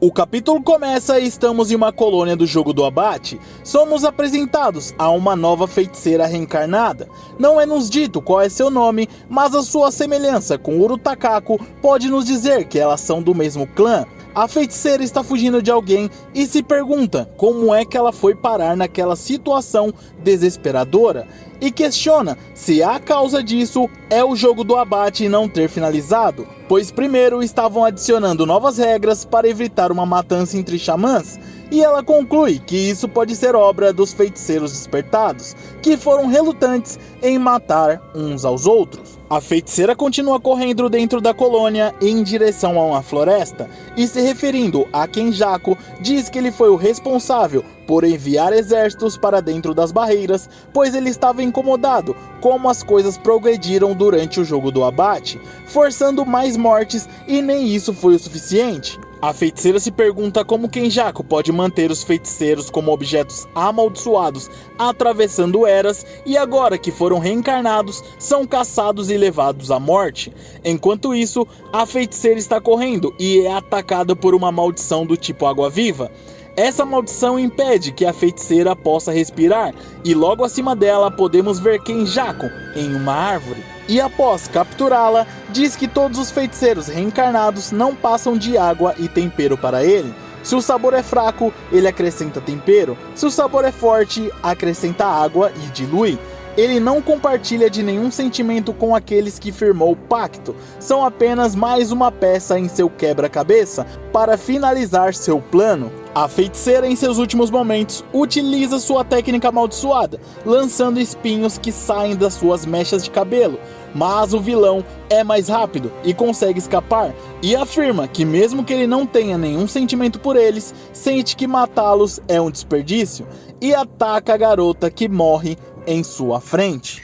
O capítulo começa e estamos em uma colônia do Jogo do Abate. Somos apresentados a uma nova feiticeira reencarnada. Não é nos dito qual é seu nome, mas a sua semelhança com Urutakako pode nos dizer que elas são do mesmo clã. A feiticeira está fugindo de alguém e se pergunta como é que ela foi parar naquela situação desesperadora. E questiona se a causa disso é o Jogo do Abate não ter finalizado, pois primeiro estavam adicionando novas regras para evitar uma matança entre xamãs, e ela conclui que isso pode ser obra dos feiticeiros despertados, que foram relutantes em matar uns aos outros. A feiticeira continua correndo dentro da colônia em direção a uma floresta, e se referindo a Kenjaku, diz que ele foi o responsável por enviar exércitos para dentro das barreiras, pois ele estava incomodado como as coisas progrediram durante o Jogo do Abate, forçando mais mortes, e nem isso foi o suficiente. A feiticeira se pergunta como Kenjaku pode manter os feiticeiros como objetos amaldiçoados atravessando eras, e agora que foram reencarnados, são caçados e levados à morte. Enquanto isso, a feiticeira está correndo e é atacada por uma maldição do tipo água-viva. Essa maldição impede que a feiticeira possa respirar, e logo acima dela podemos ver Kenjaku em uma árvore. E após capturá-la, diz que todos os feiticeiros reencarnados não passam de água e tempero para ele. Se o sabor é fraco, ele acrescenta tempero. Se o sabor é forte, acrescenta água e dilui. Ele não compartilha de nenhum sentimento com aqueles que firmou o pacto. São apenas mais uma peça em seu quebra-cabeça para finalizar seu plano. A feiticeira, em seus últimos momentos, utiliza sua técnica amaldiçoada, lançando espinhos que saem das suas mechas de cabelo. Mas o vilão é mais rápido e consegue escapar, e afirma que mesmo que ele não tenha nenhum sentimento por eles, sente que matá-los é um desperdício, e ataca a garota que morre em sua frente.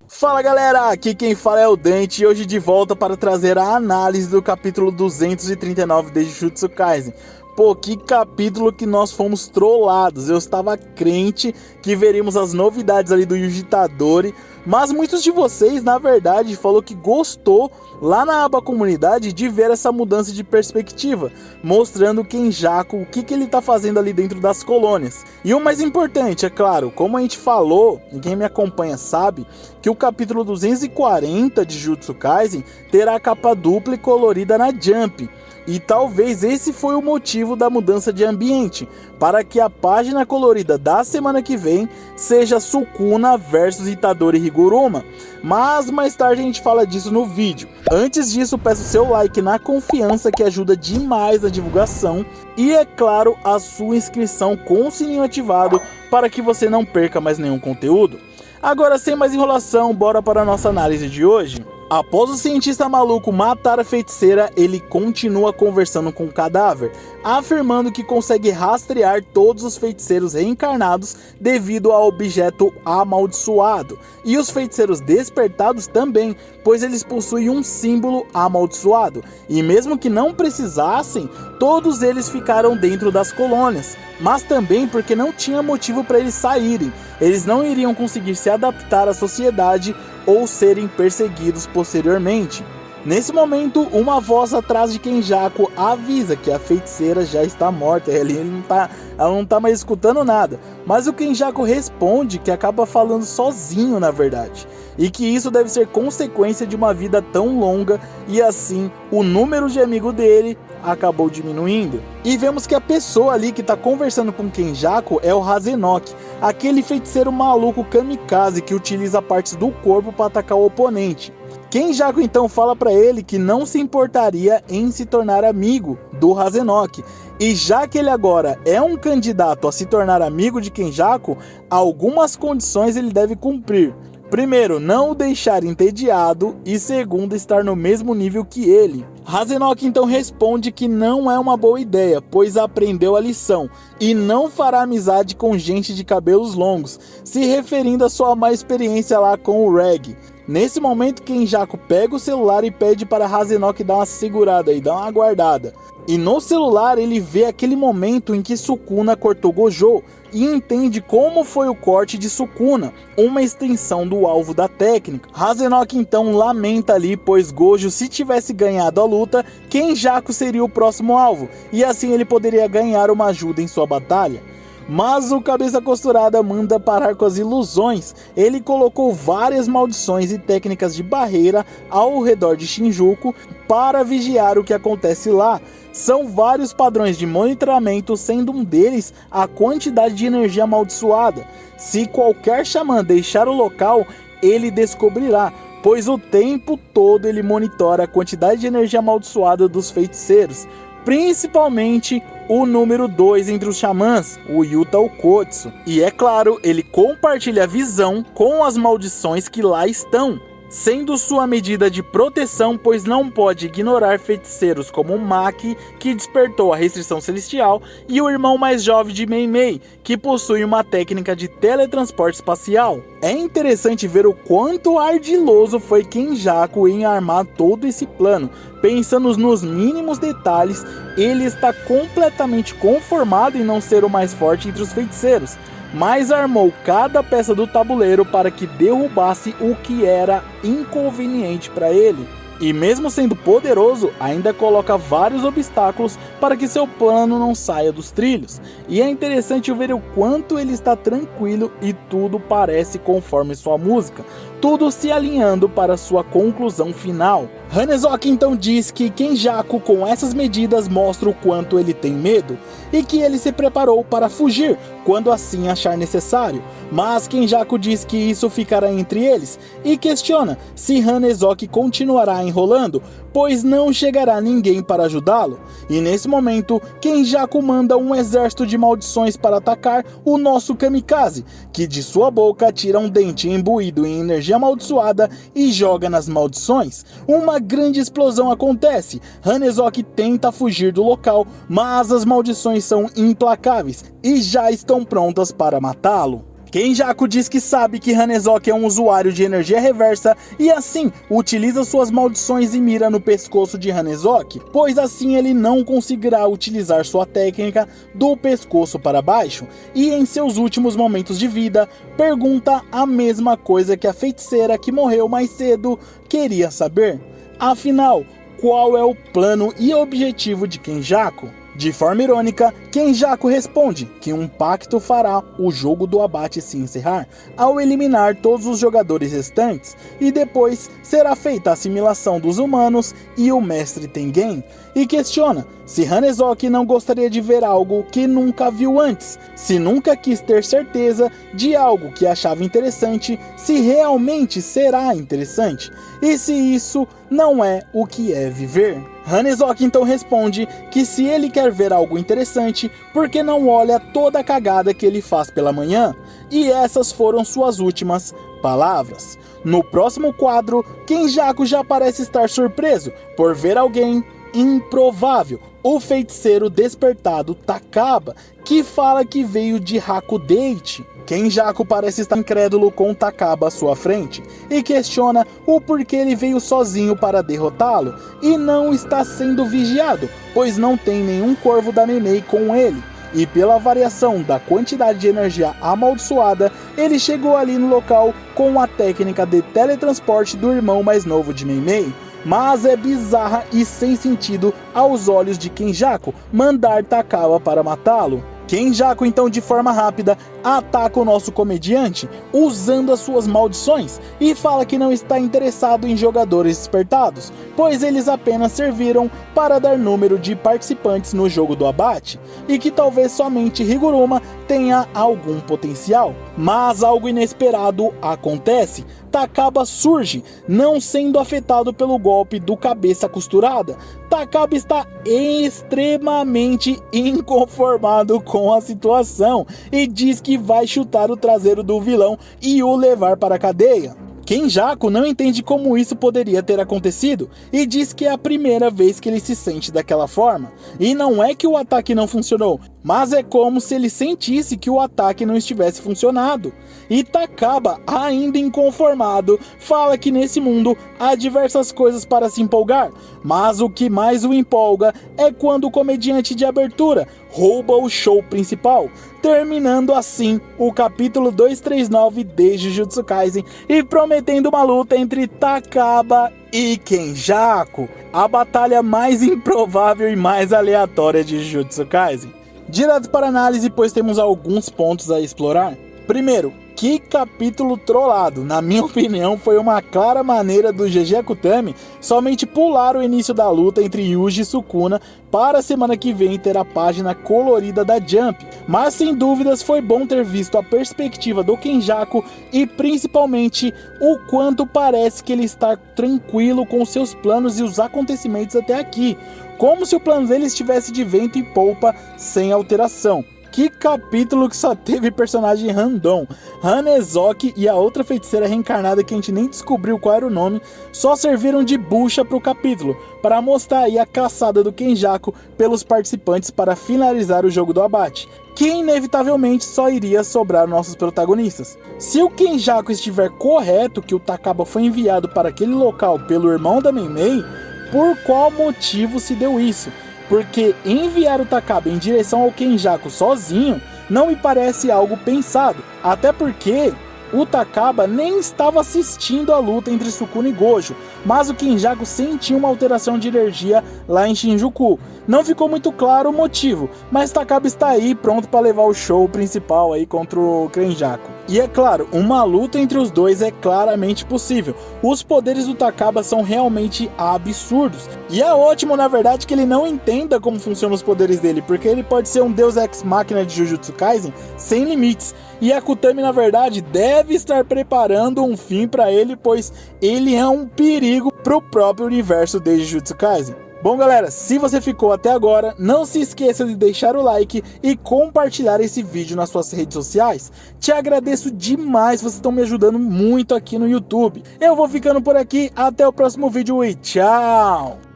Fala galera, aqui quem fala é o Dante, e hoje de volta para trazer a análise do capítulo 239 de Jujutsu Kaisen. Pô, que capítulo que nós fomos trollados. Eu estava crente que veríamos as novidades ali do Yuji Itadori, mas muitos de vocês, na verdade, falou que gostou lá na aba comunidade de ver essa mudança de perspectiva, mostrando Kenjaku, o que ele tá fazendo ali dentro das colônias. E o mais importante, é claro, como a gente falou, e quem me acompanha sabe, que o capítulo 240 de Jujutsu Kaisen terá a capa dupla e colorida na Jump. E talvez esse foi o motivo da mudança de ambiente, para que a página colorida da semana que vem seja Sukuna versus Itadori Higuruma. Mas mais tarde a gente fala disso no vídeo. Antes disso, peço seu like na confiança, que ajuda demais na divulgação. E é claro, a sua inscrição com o sininho ativado para que você não perca mais nenhum conteúdo. Agora, sem mais enrolação, bora para a nossa análise de hoje. Após o cientista maluco matar a feiticeira, ele continua conversando com o cadáver, afirmando que consegue rastrear todos os feiticeiros reencarnados devido ao objeto amaldiçoado, e os feiticeiros despertados também, pois eles possuem um símbolo amaldiçoado, e mesmo que não precisassem, todos eles ficaram dentro das colônias, mas também porque não tinha motivo para eles saírem. Eles não iriam conseguir se adaptar à sociedade ou serem perseguidos posteriormente. Nesse momento, uma voz atrás de Kenjaku avisa que a feiticeira já está morta. Ela não tá mais escutando nada. Mas o Kenjaku responde que acaba falando sozinho, na verdade, e que isso deve ser consequência de uma vida tão longa, e assim o número de amigos dele acabou diminuindo. E vemos que a pessoa ali que está conversando com Kenjaku é o Hazenok, aquele feiticeiro maluco kamikaze que utiliza partes do corpo para atacar o oponente. Kenjaku então fala para ele que não se importaria em se tornar amigo do Hazenok, e já que ele agora é um candidato a se tornar amigo de Kenjaku, algumas condições ele deve cumprir. Primeiro, não o deixar entediado, e segundo, estar no mesmo nível que ele. Hazenok então responde que não é uma boa ideia, pois aprendeu a lição, e não fará amizade com gente de cabelos longos, se referindo à sua má experiência lá com o Reg. Nesse momento, Kenjaku pega o celular e pede para Hazenok dar uma segurada e dar uma guardada. E no celular ele vê aquele momento em que Sukuna cortou Gojo e entende como foi o corte de Sukuna, uma extensão do alvo da técnica. Hazenok então lamenta ali, pois Gojo, se tivesse ganhado a luta, Kenjaku seria o próximo alvo, e assim ele poderia ganhar uma ajuda em sua batalha. Mas o cabeça costurada manda parar com as ilusões. Ele colocou várias maldições e técnicas de barreira ao redor de Shinjuku para vigiar o que acontece lá. São vários padrões de monitoramento, sendo um deles a quantidade de energia amaldiçoada. Se qualquer xamã deixar o local, ele descobrirá, pois o tempo todo ele monitora a quantidade de energia amaldiçoada dos feiticeiros, principalmente o número 2 entre os xamãs, o Yuta Okotsu. E é claro, ele compartilha a visão com as maldições que lá estão, sendo sua medida de proteção, pois não pode ignorar feiticeiros como o Maki, que despertou a restrição celestial, e o irmão mais jovem de Mei Mei, que possui uma técnica de teletransporte espacial. É interessante ver o quanto ardiloso foi Kenjaku em armar todo esse plano. Pensando nos mínimos detalhes, ele está completamente conformado em não ser o mais forte entre os feiticeiros, mas armou cada peça do tabuleiro para que derrubasse o que era inconveniente para ele. E mesmo sendo poderoso, ainda coloca vários obstáculos para que seu plano não saia dos trilhos. E é interessante ver o quanto ele está tranquilo e tudo parece conforme sua música, tudo se alinhando para sua conclusão final. Hanezoki então diz que Kenjaku com essas medidas mostra o quanto ele tem medo e que ele se preparou para fugir quando assim achar necessário, mas Kenjaku diz que isso ficará entre eles e questiona se Hanezoki continuará enrolando, pois não chegará ninguém para ajudá-lo. E nesse momento, Kenjaku manda um exército de maldições para atacar o nosso kamikaze, que de sua boca tira um dente imbuído em energia amaldiçoada e joga nas maldições. Uma grande explosão acontece. Hanezoki tenta fugir do local, mas as maldições são implacáveis e já estão prontas para matá-lo. Kenjaku diz que sabe que Hanezoki é um usuário de energia reversa e assim utiliza suas maldições e mira no pescoço de Hanezoki, pois assim ele não conseguirá utilizar sua técnica do pescoço para baixo, e em seus últimos momentos de vida pergunta a mesma coisa que a feiticeira que morreu mais cedo queria saber. Afinal, qual é o plano e objetivo de Kenjaku? De forma irônica, Kenjaku responde que um pacto fará o jogo do abate se encerrar ao eliminar todos os jogadores restantes, e depois será feita a assimilação dos humanos e o mestre Tengen, e questiona se Hanezoki não gostaria de ver algo que nunca viu antes, se nunca quis ter certeza de algo que achava interessante, se realmente será interessante, e se isso não é o que é viver. Hanezoki então responde que se ele quer ver algo interessante, por que não olha toda a cagada que ele faz pela manhã? E essas foram suas últimas palavras. No próximo quadro, Kenjaku já parece estar surpreso por ver alguém improvável, o feiticeiro despertado Takaba, que fala que veio de Hakudeite. Kenjaku parece estar incrédulo com Takaba à sua frente e questiona o porquê ele veio sozinho para derrotá-lo e não está sendo vigiado, pois não tem nenhum corvo da Mei com ele. E pela variação da quantidade de energia amaldiçoada, ele chegou ali no local com a técnica de teletransporte do irmão mais novo de Mei, mas é bizarra e sem sentido aos olhos de Kenjaku mandar Takaba para matá-lo. Kenjaku então de forma rápida ataca o nosso comediante usando as suas maldições e fala que não está interessado em jogadores despertados, pois eles apenas serviram para dar número de participantes no jogo do abate e que talvez somente Higuruma tenha algum potencial. Mas algo inesperado acontece. Takaba surge, não sendo afetado pelo golpe do cabeça costurada. Takaba está extremamente inconformado com a situação e diz que vai chutar o traseiro do vilão e o levar para a cadeia. Kenjaku não entende como isso poderia ter acontecido e diz que é a primeira vez que ele se sente daquela forma. E não é que o ataque não funcionou, mas é como se ele sentisse que o ataque não estivesse funcionando. E Takaba, ainda inconformado, fala que nesse mundo há diversas coisas para se empolgar, mas o que mais o empolga é quando o comediante de abertura rouba o show principal, terminando assim o capítulo 239 de Jujutsu Kaisen e prometendo uma luta entre Takaba e Kenjaku, a batalha mais improvável e mais aleatória de Jujutsu Kaisen. Direto para análise, pois temos alguns pontos a explorar. Primeiro, que capítulo trollado. Na minha opinião, foi uma clara maneira do GG Akutami somente pular o início da luta entre Yuji e Sukuna para a semana que vem ter a página colorida da Jump. Mas sem dúvidas foi bom ter visto a perspectiva do Kenjaku e principalmente o quanto parece que ele está tranquilo com seus planos e os acontecimentos até aqui, como se o plano dele estivesse de vento e polpa sem alteração. Que capítulo que só teve personagem random. Hanezoki e a outra feiticeira reencarnada que a gente nem descobriu qual era o nome, só serviram de bucha pro capítulo, para mostrar aí a caçada do Kenjaku pelos participantes para finalizar o jogo do abate, que inevitavelmente só iria sobrar nossos protagonistas. Se o Kenjaku estiver correto que o Takaba foi enviado para aquele local pelo irmão da Meimei, por qual motivo se deu isso? Porque enviar o Takaba em direção ao Kenjaku sozinho não me parece algo pensado, até porque o Takaba nem estava assistindo a luta entre Sukuna e Gojo, mas o Kenjaku sentiu uma alteração de energia lá em Shinjuku. Não ficou muito claro o motivo, mas Takaba está aí pronto para levar o show principal aí contra o Kenjaku. E é claro, uma luta entre os dois é claramente possível. Os poderes do Takaba são realmente absurdos. E é ótimo, na verdade, que ele não entenda como funcionam os poderes dele, porque ele pode ser um deus ex-máquina de Jujutsu Kaisen sem limites. E Akutami, na verdade, deve estar preparando um fim para ele, pois ele é um perigo pro próprio universo de Jujutsu Kaisen. Bom, galera, se você ficou até agora, não se esqueça de deixar o like e compartilhar esse vídeo nas suas redes sociais. Te agradeço demais, vocês estão me ajudando muito aqui no YouTube. Eu vou ficando por aqui, até o próximo vídeo e tchau!